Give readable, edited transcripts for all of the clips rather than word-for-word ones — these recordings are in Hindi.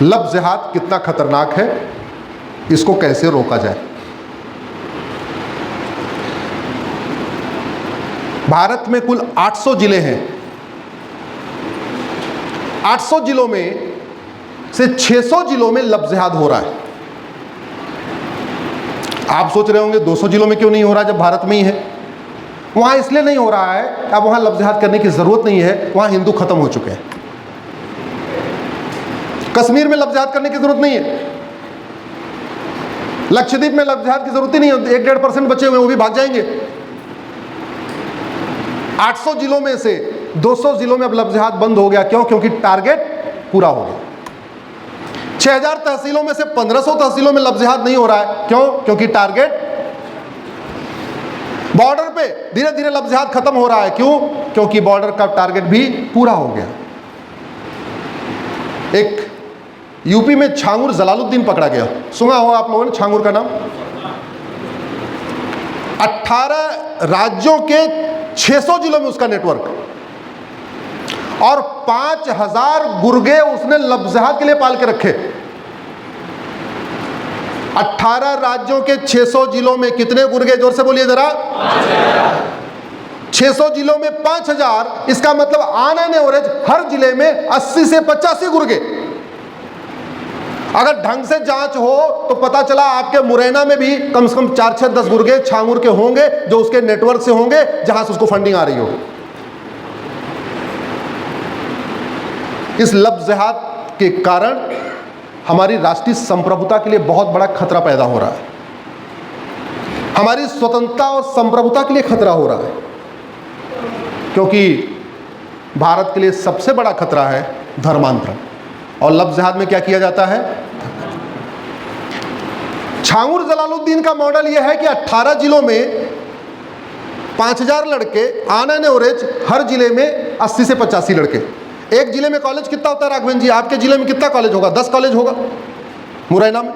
लव जिहाद कितना खतरनाक है, इसको कैसे रोका जाए। भारत में कुल 800 जिले हैं। 800 जिलों में से 600 जिलों में लव जिहाद हो रहा है। आप सोच रहे होंगे 200 जिलों में क्यों नहीं हो रहा जब भारत में ही है। वहां इसलिए नहीं हो रहा है, अब वहां लव जिहाद करने की जरूरत नहीं है, वहां हिंदू खत्म हो चुके हैं। कश्मीर में लव जिहाद करने की जरूरत नहीं है, लक्षद्वीप में लव जिहाद की जरूरत ही नहीं है, 1-1.5% बचे हुए वो भी भाग जाएंगे। 800 जिलों में से 200 जिलों में अब लव जिहाद बंद हो गया। क्यों? क्योंकि टारगेट पूरा हो गया। 6000 तहसीलों में से 1500 तहसीलों में लव जिहाद नहीं हो रहा है। क्यों? क्योंकि टारगेट, बॉर्डर पे धीरे धीरे लव जिहाद खत्म हो रहा है। क्यों? क्योंकि बॉर्डर का टारगेट भी पूरा हो गया। एक यूपी में छांगुर जलालुद्दीन पकड़ा गया, सुना हो आप लोगों ने छांगुर का नाम। 18 राज्यों के 600 जिलों में उसका नेटवर्क, और 5000 गुर्गे उसने लव जिहाद के लिए पाल के रखे। 18 राज्यों के 600 जिलों में कितने गुर्गे? जोर से बोलिए जरा। 600 जिलों में 5000, इसका मतलब ऑन एन एवरेज हर जिले में 80 से 85 गुर्गे। अगर ढंग से जांच हो तो पता चला आपके मुरैना में भी कम से कम 4-6-10 गुर्गे छांगुर के होंगे, जो उसके नेटवर्क से होंगे, जहां से उसको फंडिंग आ रही हो। इस लव जिहाद के कारण हमारी राष्ट्रीय संप्रभुता के लिए बहुत बड़ा खतरा पैदा हो रहा है। हमारी स्वतंत्रता और संप्रभुता के लिए खतरा हो रहा है, क्योंकि भारत के लिए सबसे बड़ा खतरा है धर्मांतरण। और लव जिहाद में क्या किया जाता है? छांगुर जलालुद्दीन का मॉडल यह है कि 18 जिलों में 5000 लड़के, ऑन एन एवरेज हर जिले में 80 से 85 लड़के। एक जिले में कॉलेज कितना होता है राघवेंद्र जी? आपके जिले में कितना कॉलेज होगा? 10 कॉलेज होगा मुरैना में।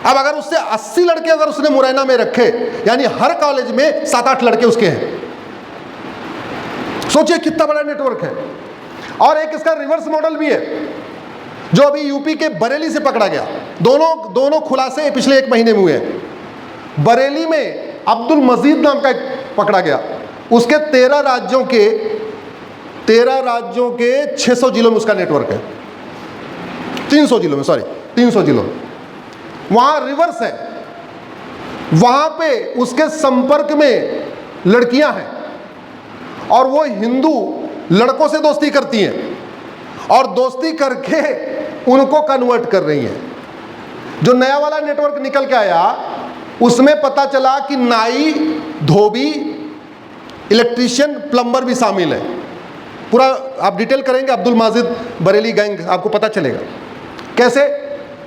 अब अगर उससे 80 लड़के अगर उसने मुरैना में रखे, यानी हर कॉलेज में 7-8 लड़के उसके हैं। सोचिए कितना बड़ा नेटवर्क है। और एक इसका रिवर्स मॉडल भी है, जो अभी यूपी के बरेली से पकड़ा गया। दोनों खुलासे पिछले 1 महीने में हुए हैं। बरेली में अब्दुल मजीद नाम का एक पकड़ा गया, उसके 13 राज्यों के 600 जिलों में उसका नेटवर्क है। 300 जिलों में, सॉरी 300 जिलों में। वहां रिवर्स है, वहां पे उसके संपर्क में लड़कियां हैं, और वो हिंदू लड़कों से दोस्ती करती हैं, और दोस्ती करके उनको कन्वर्ट कर रही हैं। जो नया वाला नेटवर्क निकल के आया, उसमें पता चला कि नाई, धोबी, इलेक्ट्रीशियन, प्लम्बर भी शामिल है। पूरा आप डिटेल करेंगे अब्दुल माजिद बरेली गैंग, आपको पता चलेगा कैसे।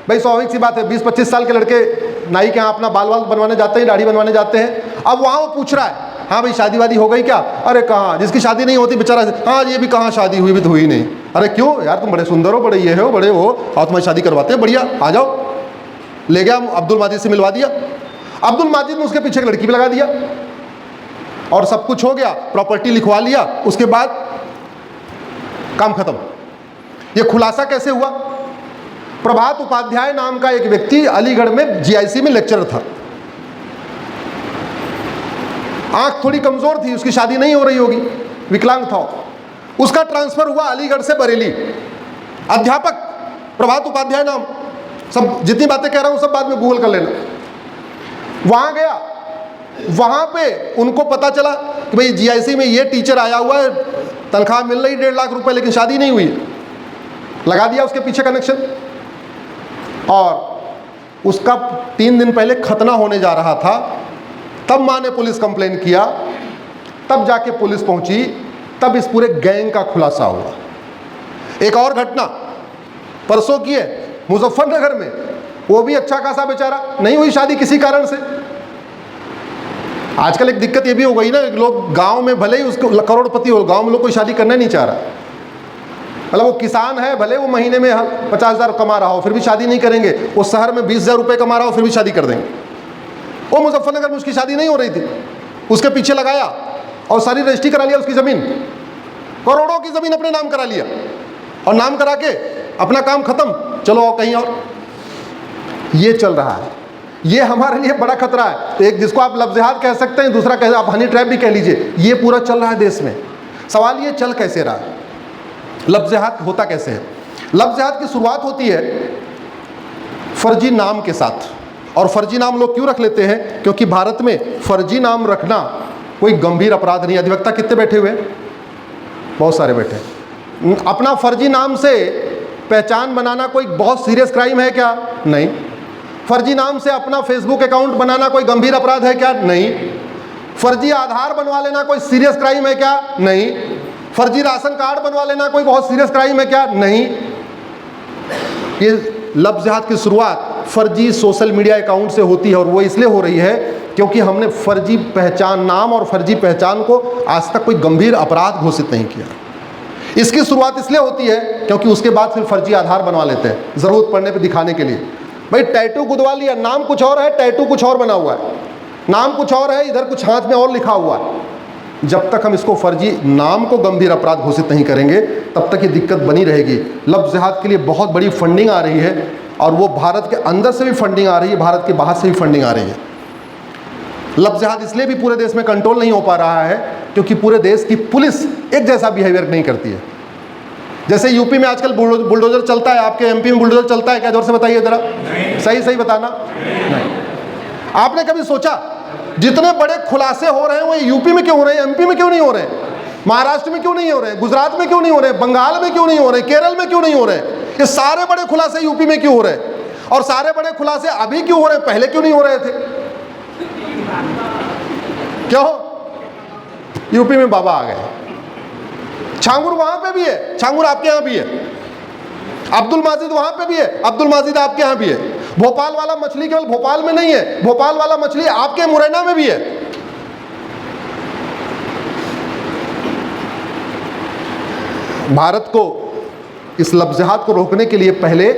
भाई स्वाभाविक सी बात है, 20-25 साल के लड़के नाई के यहाँ अपना बाल बनवाने जाते हैं, दाढ़ी बनवाने जाते हैं। अब वहाँ वो पूछ रहा है, हाँ भाई शादी वादी हो गई क्या? अरे कहाँ, जिसकी शादी नहीं होती बेचारा, हाँ ये भी कहाँ शादी हुई, भी तो हुई नहीं। अरे क्यों यार, तुम बड़े सुंदर हो, बड़े ये हो, बड़े हो, और तुम्हारी शादी करवाते हैं, बढ़िया, आ जाओ। ले गया अब्दुल माजिद से मिलवा दिया। अब्दुल माजिद ने उसके पीछे एक लड़की भी लगा दिया, और सब कुछ हो गया, प्रॉपर्टी लिखवा लिया। उसके बाद काम खत्म। ये खुलासा कैसे हुआ? प्रभात उपाध्याय नाम का एक व्यक्ति अलीगढ़ में जीआईसी में लेक्चरर था। आंख थोड़ी कमजोर थी, उसकी शादी नहीं हो रही होगी, विकलांग था। उसका ट्रांसफर हुआ अलीगढ़ से बरेली। अध्यापक प्रभात उपाध्याय नाम, सब जितनी बातें कह रहा हूं सब बाद में गूगल कर लेना। वहां गया, वहां पे उनको पता चला कि भाई जीआईसी में ये टीचर आया हुआ है, तनख्वाह मिल रही 1.5 लाख रुपए, लेकिन शादी नहीं हुई। लगा दिया उसके पीछे कनेक्शन, और उसका 3 दिन पहले खतना होने जा रहा था। तब माँ ने पुलिस कंप्लेन किया, तब जाके पुलिस पहुंची, तब इस पूरे गैंग का खुलासा हुआ। एक और घटना परसों की है मुजफ्फरनगर में, वो भी अच्छा खासा बेचारा, नहीं हुई शादी किसी कारण से। आजकल एक दिक्कत ये भी हो गई ना, लोग गांव में भले ही उसको करोड़पति हो, गांव में लोग कोई शादी करना नहीं चाह रहा। मतलब वो किसान है, भले वो महीने में 50,000 कमा रहा हो, फिर भी शादी नहीं करेंगे। वो शहर में 20,000 रुपये कमा रहा हो, फिर भी शादी कर देंगे। वो मुजफ्फरनगर में उसकी शादी नहीं हो रही थी, उसके पीछे लगाया और सारी रजिस्ट्री करा लिया उसकी ज़मीन, करोड़ों की ज़मीन अपने नाम करा लिया, और नाम करा के अपना काम खत्म, चलो आओ कहीं और। ये चल रहा है, ये हमारे लिए बड़ा खतरा है। तो एक जिसको आप लफ्ज़ जिहाद कह सकते हैं, दूसरा कह आप हनी ट्रैप भी कह लीजिए, ये पूरा चल रहा है देश में। सवाल ये चल कैसे रहा है, लफ्ज़ जिहाद होता कैसे है? लफ्ज़ जिहाद की शुरुआत होती है फर्जी नाम के साथ। और फर्जी नाम लोग क्यों रख लेते हैं? क्योंकि भारत में फर्जी नाम रखना कोई गंभीर अपराध नहीं। अधिवक्ता कितने बैठे हुए हैं? बहुत सारे बैठे हैं। अपना फर्जी नाम से पहचान बनाना कोई बहुत सीरियस क्राइम है क्या? नहीं। फर्जी नाम से अपना फेसबुक अकाउंट बनाना कोई गंभीर अपराध है क्या? नहीं। फर्जी आधार बनवा लेना कोई सीरियस क्राइम है क्या? नहीं। फर्जी राशन कार्ड बनवा लेना कोई बहुत सीरियस क्राइम है क्या? नहीं। ये लफ्ज़ जिहाद की शुरुआत फर्जी सोशल मीडिया अकाउंट से होती है, और वो इसलिए हो रही है क्योंकि हमने फर्जी पहचान नाम और फर्जी पहचान को आज तक कोई गंभीर अपराध घोषित नहीं किया। इसकी शुरुआत इसलिए होती है क्योंकि उसके बाद फिर फर्जी आधार बनवा लेते हैं ज़रूरत पड़ने पे दिखाने के लिए। भाई टैटू गुदवा लिया, नाम कुछ और है, टैटू कुछ और बना हुआ है, नाम कुछ और है, इधर कुछ हाथ में और लिखा हुआ है। जब तक हम इसको फर्जी नाम को गंभीर अपराध घोषित नहीं करेंगे तब तक ये दिक्कत बनी रहेगी। लफ्ज़ जिहाद के लिए बहुत बड़ी फंडिंग आ रही है, और वो भारत के अंदर से भी फंडिंग आ रही है, भारत के बाहर से भी फंडिंग आ रही है। लफ्ज़ जिहाद इसलिए भी पूरे देश में कंट्रोल नहीं हो पा रहा है क्योंकि पूरे देश की पुलिस एक जैसा बिहेवियर नहीं करती है। जैसे यूपी में आजकल बुलडोजर चलता है, आपके एमपी में बुलडोजर चलता है क्या? जोर से बताइए ज़रा, सही सही बताना। नहीं। आपने कभी सोचा जितने बड़े खुलासे हो रहे हैं वो यूपी में क्यों हो रहे हैं, एमपी में क्यों नहीं हो रहे हैं, महाराष्ट्र में क्यों नहीं हो रहे हैं, गुजरात में क्यों नहीं हो रहे हैं, बंगाल में क्यों नहीं हो रहे हैं, केरल में क्यों नहीं हो रहे हैं? ये सारे बड़े खुलासे यूपी में क्यों हो रहे हैं? और सारे बड़े खुलासे अभी क्यों हो रहे हैं, पहले क्यों नहीं हो रहे थे? क्यों? यूपी में बाबा आ गए। छांगुर वहां पे भी है, छांगुर आपके यहां भी है। अब्दुल माजिद वहां पे भी है, अब्दुल माजिद आपके यहां भी है। भोपाल वाला मछली केवल भोपाल में नहीं है, भोपाल वाला मछली आपके मुरैना में भी है। भारत को इस लफ्ज़ जिहाद को रोकने के लिए पहले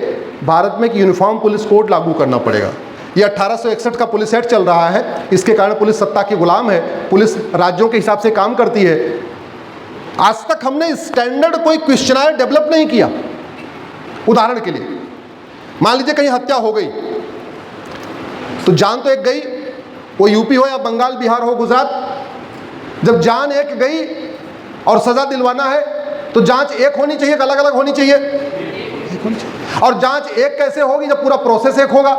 भारत में एक यूनिफॉर्म पुलिस कोड लागू करना पड़ेगा। ये 1861 का पुलिस एक्ट चल रहा है, इसके कारण पुलिस सत्ता की गुलाम है, पुलिस राज्यों के हिसाब से काम करती है। आज तक हमने स्टैंडर्ड कोई क्वेश्चनायर डेवलप नहीं किया। उदाहरण के लिए मान लीजिए कहीं हत्या हो गई तो जान तो एक गई, वो यूपी हो या बंगाल, बिहार हो, गुजरात। जब जान एक गई और सजा दिलवाना है तो जांच एक होनी चाहिए, अलग अलग होनी चाहिए? एक होनी चाहिए। और जांच एक कैसे होगी जब पूरा प्रोसेस एक होगा?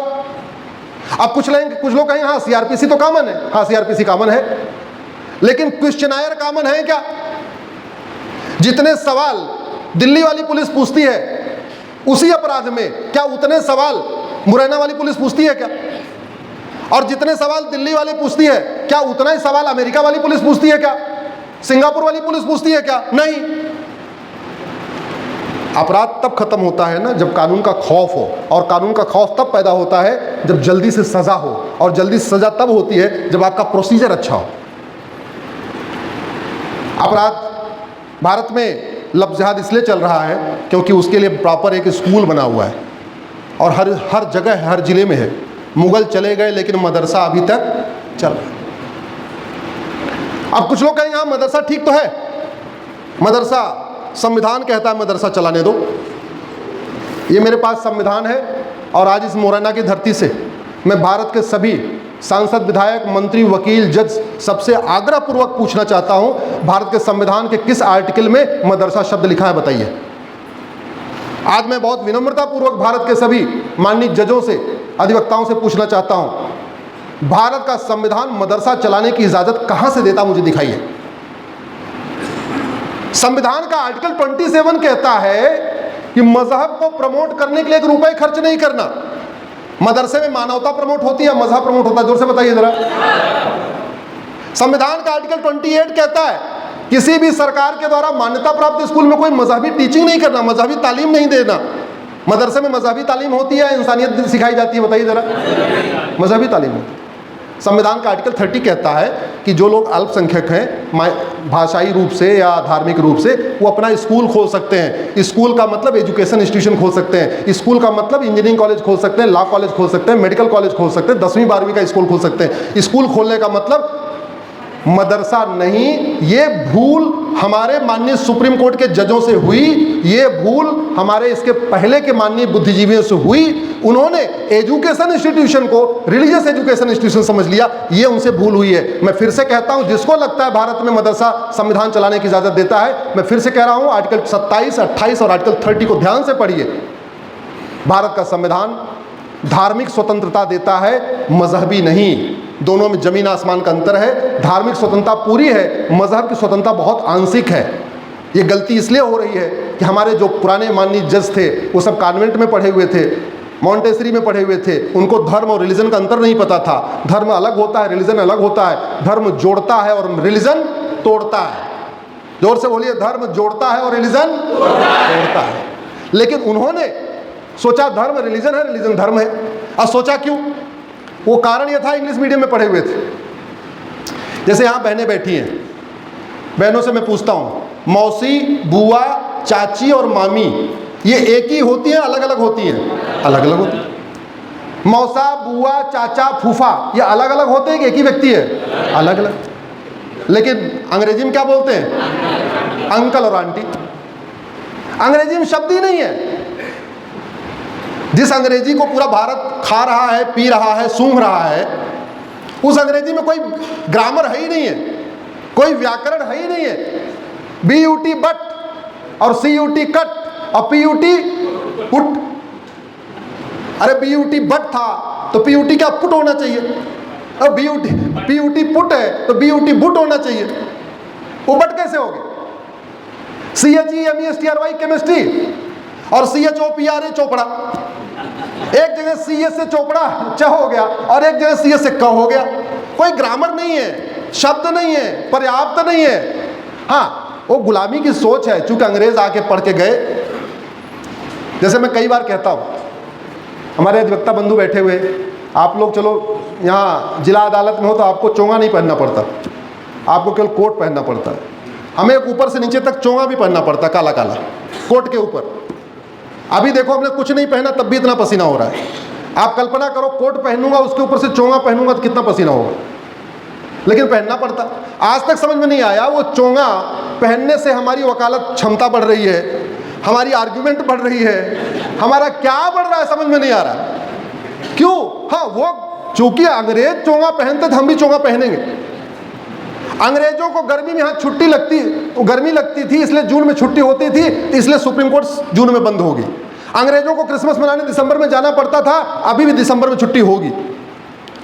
अब कुछ लोग कहें हाँ सीआरपीसी तो कॉमन है, हाँ सीआरपीसी कॉमन है, लेकिन क्वेश्चनायर कॉमन है क्या? जितने सवाल दिल्ली वाली पुलिस पूछती है उसी अपराध में क्या उतने सवाल मुरैना वाली पुलिस पूछती है क्या? और जितने सवाल दिल्ली वाली पूछती है क्या उतना ही सवाल अमेरिका वाली पुलिस पूछती है क्या? सिंगापुर वाली पुलिस पूछती है क्या? नहीं। अपराध तब खत्म होता है ना जब कानून का खौफ हो, और कानून का खौफ तब पैदा होता है जब जल्दी से सजा हो, और जल्दी से सजा तब होती है जब आपका प्रोसीजर अच्छा हो। अपराध भारत में लफ्ज़ जिहाद इसलिए चल रहा है क्योंकि उसके लिए प्रॉपर एक स्कूल बना हुआ है, और हर जगह हर जिले में है। मुगल चले गए लेकिन मदरसा अभी तक चल रहा है। अब कुछ लोग कहेंगे हाँ मदरसा ठीक तो है, मदरसा संविधान कहता है मदरसा चलाने दो। ये मेरे पास संविधान है, और आज इस मुरैना की धरती से मैं भारत के सभी सांसद, विधायक, मंत्री, वकील, जज सबसे आग्रहपूर्वक पूछना चाहता हूं, भारत के संविधान के किस आर्टिकल में मदरसा शब्द लिखा है बताइए। आज मैं बहुत विनम्रतापूर्वक भारत के सभी माननीय जजों से, अधिवक्ताओं से पूछना चाहता हूं, भारत का संविधान मदरसा चलाने की इजाजत कहां से देता, मुझे दिखाइए। संविधान का आर्टिकल 27 कहता है कि मजहब को प्रमोट करने के लिए 1 रुपए खर्च नहीं करना। मदरसे में मानवता प्रमोट होती है, मजहब प्रमोट होता है? जोर से बताइए जरा। संविधान का आर्टिकल 28 कहता है किसी भी सरकार के द्वारा मान्यता प्राप्त स्कूल में कोई मजहबी टीचिंग नहीं करना, मजहबी तालीम नहीं देना। मदरसे में मजहबी तालीम होती है, इंसानियत सिखाई जाती है? बताइए जरा। मजहबी तालीम होती है। संविधान का आर्टिकल 30 कहता है कि जो लोग अल्पसंख्यक हैं भाषाई रूप से या धार्मिक रूप से, वो अपना स्कूल खोल सकते हैं। स्कूल का मतलब एजुकेशन इंस्टीट्यूशन खोल सकते हैं, स्कूल का मतलब इंजीनियरिंग कॉलेज खोल सकते हैं, लॉ कॉलेज खोल सकते हैं, मेडिकल कॉलेज खोल सकते हैं, 10वीं 12वीं का स्कूल खोल सकते हैं। स्कूल खोलने का मतलब मदरसा नहीं। ये भूल हमारे माननीय सुप्रीम कोर्ट के जजों से हुई, ये भूल हमारे इसके पहले के माननीय बुद्धिजीवियों से हुई। उन्होंने एजुकेशन इंस्टीट्यूशन को रिलीजियस एजुकेशन इंस्टीट्यूशन समझ लिया, ये उनसे भूल हुई है। मैं फिर से कहता हूं, जिसको लगता है भारत में मदरसा संविधान चलाने की इजाजत देता है, मैं फिर से कह रहा हूं, आर्टिकल 27, 28 और आर्टिकल 30 को ध्यान से पढ़िए। भारत का संविधान धार्मिक स्वतंत्रता देता है, मजहबी नहीं। दोनों में जमीन आसमान का अंतर है। धार्मिक स्वतंत्रता पूरी है, मजहब की स्वतंत्रता बहुत आंशिक है। ये गलती इसलिए हो रही है कि हमारे जो पुराने माननीय जज थे वो सब कॉन्वेंट में पढ़े हुए थे, मॉन्टेसरी में पढ़े हुए थे, उनको धर्म और रिलीजन का अंतर नहीं पता था। धर्म अलग होता है, रिलीजन अलग होता है। धर्म जोड़ता है और रिलीजन तोड़ता है। जोर से बोलिए, धर्म जोड़ता है और रिलीजन तोड़ता है। लेकिन उन्होंने सोचा धर्म रिलीजन है, रिलीजन धर्म है। और सोचा क्यों? वो कारण ये था, इंग्लिश मीडियम में पढ़े हुए थे। जैसे यहाँ बहनें बैठी हैं, बहनों से मैं पूछता हूँ, मौसी, बुआ, चाची और मामी ये एक ही होती हैं, अलग अलग होती हैं? अलग अलग होती हैं। मौसा, बुआ, चाचा, फूफा ये अलग अलग होते हैं कि एक ही व्यक्ति है? अलग अलग। लेकिन अंग्रेजी में क्या बोलते हैं? अंकल और आंटी। अंग्रेजी में शब्द ही नहीं है। जिस अंग्रेजी को पूरा भारत खा रहा है, पी रहा है, सूंघ रहा है, उस अंग्रेजी में कोई ग्रामर है ही नहीं है, कोई व्याकरण है ही नहीं है। BUT बट और CUT कट और PUT पुट। अरे BUT बट था तो PUT क्या पुट होना चाहिए? और PUT पुट है तो BUT बुट होना चाहिए। वो बट कैसे हो गए? CHEMESTRY केमिस्ट्री और CHOPRA चोपड़ा। एक जगह CS से चोपड़ा च हो गया और एक जगह CS से क हो गया। कोई ग्रामर नहीं है, शब्द नहीं है, पर्याप्त नहीं है। हाँ, वो गुलामी की सोच है, चूंकि अंग्रेज आके पढ़ के गए। जैसे मैं कई बार कहता हूँ, हमारे अधिवक्ता बंधु बैठे हुए, आप लोग चलो यहाँ जिला अदालत में हो तो आपको चोंगा नहीं पहनना पड़ता, आपको केवल कोट पहनना पड़ता है। हमें ऊपर से नीचे तक चोंगा भी पहनना पड़ता, काला काला कोट के ऊपर। अभी देखो, हमने कुछ नहीं पहना तब भी इतना पसीना हो रहा है। आप कल्पना करो, कोट पहनूंगा उसके ऊपर से चोंगा पहनूंगा तो कितना पसीना होगा, लेकिन पहनना पड़ता। आज तक समझ में नहीं आया वो चोंगा पहनने से हमारी वकालत क्षमता बढ़ रही है, हमारी आर्ग्यूमेंट बढ़ रही है, हमारा क्या बढ़ रहा है समझ में नहीं आ रहा। क्यों? हाँ, वो चूंकि अंग्रेज चोंगा पहनते थे, हम भी चोंगा पहनेंगे। अंग्रेजों को गर्मी में यहाँ छुट्टी लगती, गर्मी लगती थी इसलिए जून में छुट्टी होती थी, इसलिए सुप्रीम कोर्ट जून में बंद होगी। अंग्रेजों को क्रिसमस मनाने दिसंबर में जाना पड़ता था, अभी भी दिसंबर में छुट्टी होगी।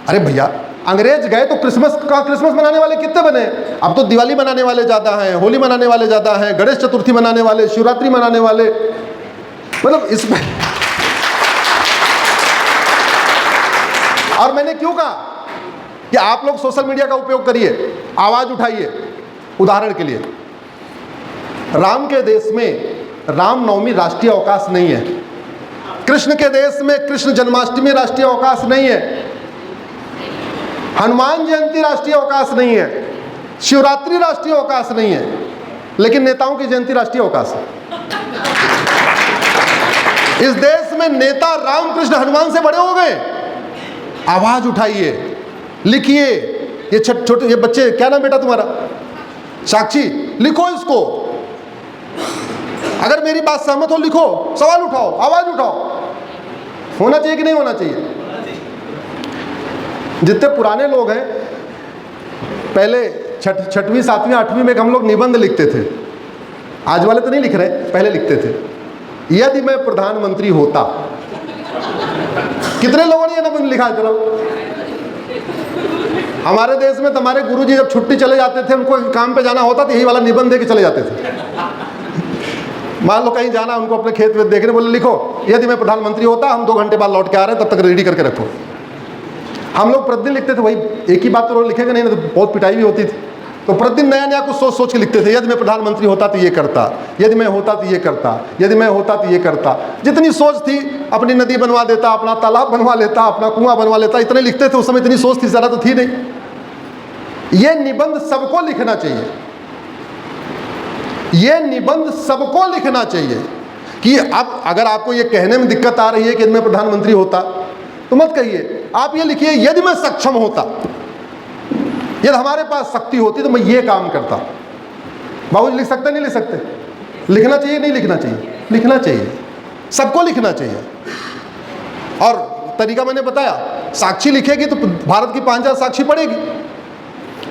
अरे भैया, अंग्रेज गए तो क्रिसमस मनाने वाले कितने बने? अब तो दिवाली मनाने वाले ज़्यादा हैं, होली मनाने वाले ज़्यादा हैं, गणेश चतुर्थी मनाने वाले, शिवरात्रि मनाने वाले। मतलब इसमें और मैंने क्यों कहा कि आप लोग सोशल मीडिया का उपयोग करिए, आवाज़ उठाइए। उदाहरण के लिए, राम के देश में रामनवमी राष्ट्रीय अवकाश नहीं है, कृष्ण के देश में कृष्ण जन्माष्टमी राष्ट्रीय अवकाश नहीं है, हनुमान जयंती राष्ट्रीय अवकाश नहीं है, शिवरात्रि राष्ट्रीय अवकाश नहीं है, लेकिन नेताओं की जयंती राष्ट्रीय अवकाश है। इस देश में नेता रामकृष्ण हनुमान से बड़े हो गए। आवाज उठाइए, लिखिए। ये छोटे ये बच्चे, क्या नाम बेटा तुम्हारा? साक्षी, लिखो इसको। अगर मेरी बात सहमत हो लिखो, सवाल उठाओ, आवाज उठाओ। होना चाहिए कि नहीं होना चाहिए? जितने पुराने लोग हैं, पहले छठवीं, सातवीं, आठवीं में हम लोग निबंध लिखते थे। आज वाले तो नहीं लिख रहे, पहले लिखते थे, यदि मैं प्रधानमंत्री होता। कितने लोगों ने ये निबंध लिखा? चलो, हमारे देश में तुम्हारे गुरुजी जब छुट्टी चले जाते थे, उनको काम पे जाना होता तो यही वाला निबंध दे के चले जाते थे। मान लो कहीं जाना, उनको अपने खेत में देखने, बोले लिखो यदि मैं प्रधानमंत्री होता, हम 2 घंटे बाद लौट के आ रहे हैं, तब तक रेडी करके रखो। हम लोग प्रतिदिन लिखते थे, वही एक ही बात तो लिखेंगे नहीं, तो बहुत पिटाई भी होती थी। तो प्रतिदिन नया नया कुछ सोच सोच के लिखते थे। यदि मैं प्रधानमंत्री होता तो ये करता, यदि मैं होता तो ये करता, यदि मैं होता तो ये करता। जितनी सोच थी, अपनी नदी बनवा देता, अपना तालाब बनवा लेता, अपना कुआं बनवा लेता, इतने लिखते थे। उस समय इतनी सोच थी, ज़्यादा तो थी नहीं। ये निबंध सबको लिखना चाहिए, ये निबंध सबको लिखना चाहिए कि अब अगर आपको ये कहने में दिक्कत आ रही है कि यदि मैं प्रधानमंत्री होता, तो मत कहिए, आप ये लिखिए यदि मैं सक्षम होता। यदि हमारे पास शक्ति होती तो मैं ये काम करता। बाबूजी लिख सकते नहीं लिख सकते? लिखना चाहिए नहीं लिखना चाहिए? लिखना चाहिए, सबको लिखना चाहिए। और तरीका मैंने बताया, साक्षी लिखेगी तो भारत की 5000 साक्षी पढ़ेगी,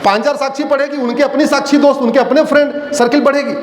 5000 साक्षी पढ़ेगी, उनके अपनी साक्षी दोस्त, उनके अपने फ्रेंड सर्किल बढ़ेगी।